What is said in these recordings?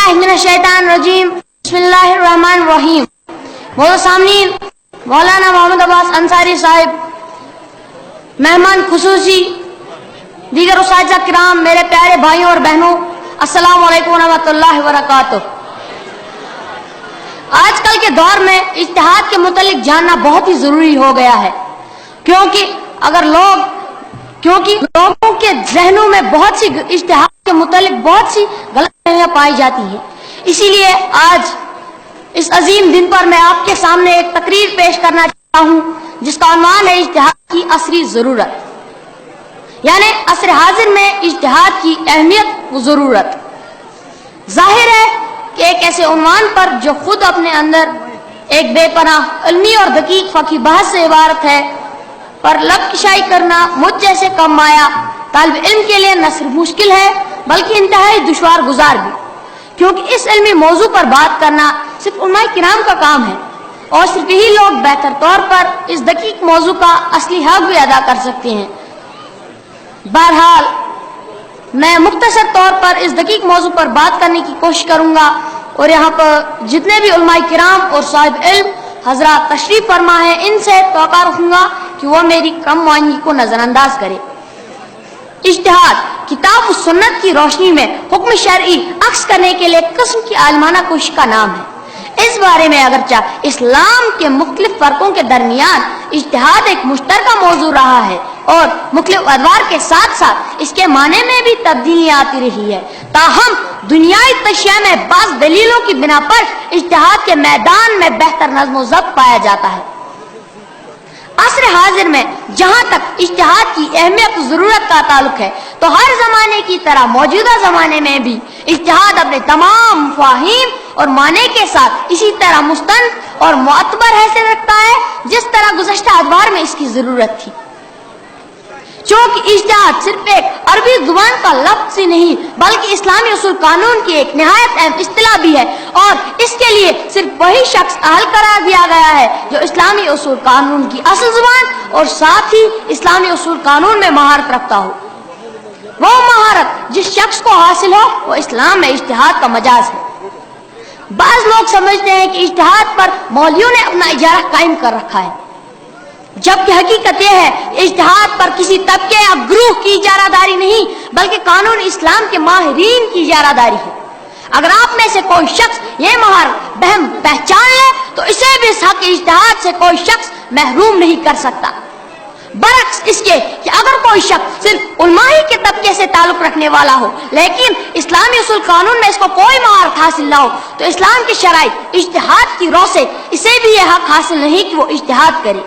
बिस्मिल्लाहिर्रहमानिर्रहीम बिस्मिल्लाहिर्रहमानिर्रहीम। मौजूद सामनीन मौलाना मोहम्मद अब्बास अंसारी साहिब, मेहमान खुसूसी, दीगर उस्ताद किराम, मेरे प्यारे भाइयों और बहनों, अस्सलाम वालेकुम रहमतुल्लाहि व बरकातुहू। आजकल के दौर में इज्तिहाद के मुतालिक जानना बहुत ही जरूरी हो गया है, क्योंकि लोगों के जहनों में बहुत सी इज्तिहाद के मुतालिक बहुत सी गलतफहमियां पाई जाती हैं। इसीलिए आज इस अजीम दिन पर मैं आपके सामने एक तकरीर पेश करना चाहता हूं, जिसका उन्वान है इज्तिहाद की असरी जरूरत, यानी असर हाजिर में इज्तिहाद की अहमियत व जरूरत। जाहिर है कि एक ऐसे उन्वान पर जो खुद अपने अंदर एक बेपनाह इल्मी और दकीक फकी बहस से इबारत है, पर लबकिशाई करना मुझ जैसे कम माया तालिब इल्म के लिए न सिर्फ मुश्किल है बल्कि इंतहाई दुश्वार गुजार भी, क्योंकि इस इल्मी मौजू पर बात करना सिर्फ उलमाए किराम का काम है और सिर्फ यही लोग बेहतर तौर पर इस दकीक मौजू का असली हक भी अदा कर सकते हैं। बहरहाल मैं मुख्तसर तौर पर इस दकीक मौजू पर बात करने की कोशिश करूंगा और यहाँ पर जितने भी उलमाए किराम और साहिब इल्म हजरात तशरीफ फरमा है, इनसे तौक़ा रखूंगा कि वह मेरी कम मानगी को नजरअंदाज करे। इज्तिहाद किताब व सुन्नत की रोशनी में हुक्म शरई अक्स करने के लिए किस्म की आलमाना कोशिश का नाम है। इस बारे में अगरचा इस्लाम के मुख्तलिफ फर्कों के दरमियान इज्तिहाद एक मुश्तरका मौजू रहा है और मुख्तलिफ अदवार के साथ साथ इसके माने में भी तब्दीलियां आती रही है, ताहम दुनियाई तशिया में बाज़ दलीलों की बिना पर इज्तिहाद के मैदान में बेहतर नज़्म व ज़ब्त पाया जाता है। असर हाजिर में जहां तक इज्तिहाद की अहमियत व जरूरत का ताल्लुक है, तो हर जमाने की तरह मौजूदा जमाने में भी इज्तिहाद अपने तमाम मुफाहिम और माने के साथ इसी तरह मुस्तंद और मुअतबर हैसियत रखता है जिस तरह गुज़श्ता अदवार में इसकी जरूरत थी। चूंकि इज्तिहाद सिर्फ एक अरबी जुबान का लफ्ज़ ही नहीं बल्कि इस्लामी उसूल कानून की एक निहायत अहम इस्तिलाह भी है और इसके लिए सिर्फ वही शख्स अहल करार दिया गया है जो इस्लामी उसूल कानून की असल जुबान और साथ ही इस्लामी उसूल कानून में महारत रखता हो। वो महारत जिस शख्स को हासिल हो वो इस्लाम में इज्तिहाद का मजाज है। बाज़ लोग समझते हैं कि इज्तिहाद पर मौलवियों ने अपना इजारा कायम कर रखा है, जबकि हकीकत यह है इज्तिहाद पर किसी तबके या ग्रुप की इजारादारी नहीं बल्कि कानून इस्लाम के माहिरीन की इजारादारी है। अगर आप में से कोई शख्स ये महारत बहम पहचान ले तो इसे भी इस हक इज्तिहाद से कोई शख्स महरूम नहीं कर सकता। बरक्स इसके कि अगर कोई शख्स सिर्फ उलमाही के तबके से ताल्लुक रखने वाला हो लेकिन इस्लामी उसूल कानून में इसको कोई महारत हासिल ना हो तो इस्लाम की शराइत इज्तिहाद की रो से इसे भी यह हक हासिल नहीं कि वो इज्तिहाद करे।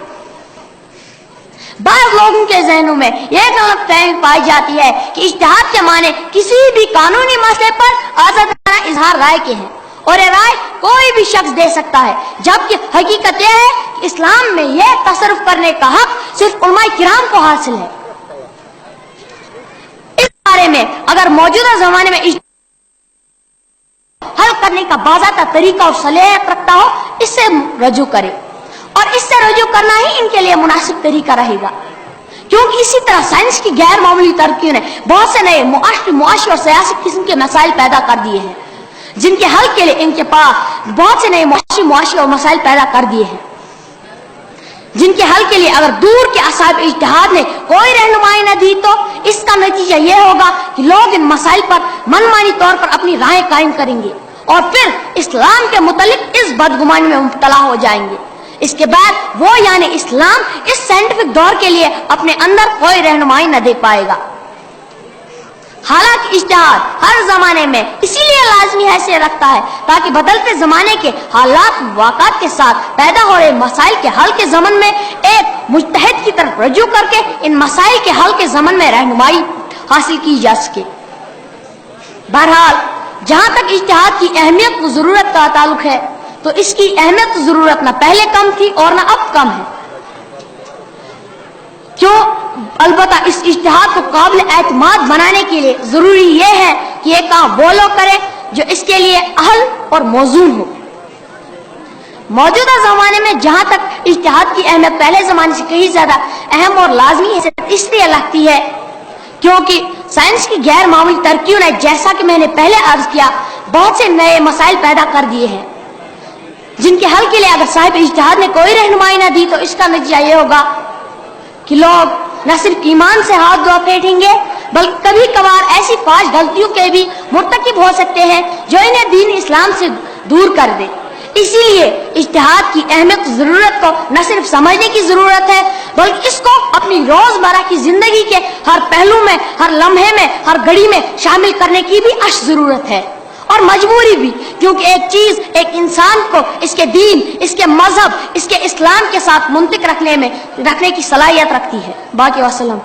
बाज़ लोगों के जहनों में यह गलतफहमी पाई जाती है कि इज्तिहाद के माने किसी भी कानूनी मसले पर आज़ादाना इजहार राय के हैं और ये राय कोई भी शख्स दे सकता है, जबकि हकीकत यह है कि इस्लाम में यह तसर्रुफ करने का हक सिर्फ उलमाए किराम को हासिल है। इस बारे में अगर मौजूदा जमाने में हल करने का बाज़ाब्ता तरीका और सलाहियत रखता हो इससे रजू करे और इससे रजू करना ही इनके लिए मुनासिब तरीका रहेगा, क्योंकि इसी तरह साइंस की गैर मामूली तरक्कियों ने बहुत से नए मुआशी और सियासी किस्म के मसाइल पैदा कर दिए हैं, जिनके हल के लिए इनके पास बहुत से नए मुआशी और मसाइल पैदा कर दिए हैं, जिनके हल के लिए अगर दूर के असाब इज्तिहाद ने कोई रहनुमाई न दी तो इसका नतीजा यह होगा कि लोग इन मसाइल पर मनमानी तौर पर अपनी राय कायम करेंगे और फिर इस्लाम के मुतालिक इस बदगुमानी में मुब्तला हो जाएंगे। इसके बाद वो यानी इस्लाम इस साइंटिफिक दौर के लिए अपने अंदर कोई रहनुमाई न दे पाएगा। हालांकि इज्तिहाद हर जमाने में इसीलिए लाजमी हैसियत रखता है ताकि बदलते जमाने के हालात वाक़ात के साथ पैदा हो रहे मसाइल के हल के ज़मन में एक मुज्तहिद की तरफ रजू करके इन मसाइल के हल के ज़मन में रहनुमाई हासिल की जा सके। बहरहाल जहां तक इज्तिहाद की अहमियत व जरूरत का ताल्लुक है तो इसकी अहमियत जरूरत न पहले कम थी और न अब कम है। क्यों? अलबत्ता इस इज्तिहाद को काबिल एतमाद बनाने के लिए जरूरी यह है कि ये काम वो लोग करें जो इसके लिए अहल और मौजूद हो। मौजूदा जमाने में जहां तक इज्तिहाद की अहमियत पहले जमाने से कहीं ज्यादा अहम और लाजमी है इसलिए लगती है क्योंकि साइंस की गैर मामूली तरक्कियों ने, जैसा कि मैंने पहले अर्ज किया, बहुत से नए मसाइल पैदा कर दिए हैं, जिनके हल के लिए अगर साहिब इज्तिहाद ने कोई रहनुमाई ना दी तो इसका नतीजा ये होगा कि लोग न सिर्फ ईमान से हाथ धो बैठेंगे बल्कि कभी कभार ऐसी फाश गलतियों के भी मुर्तकिब हो सकते हैं जो इन्हें दीन इस्लाम से दूर कर दे। इसीलिए इज्तिहाद की अहमियत, जरूरत को न सिर्फ समझने की जरूरत है बल्कि इसको अपनी रोजमर्रा की जिंदगी के हर पहलू में, हर लम्हे में, हर घड़ी में शामिल करने की भी अश जरूरत है और मजबूरी भी, क्योंकि एक चीज एक इंसान को इसके दीन, इसके मजहब, इसके इस्लाम के साथ मुंतिक रखने की सलाहियत रखती है। बाकी वसल्लम।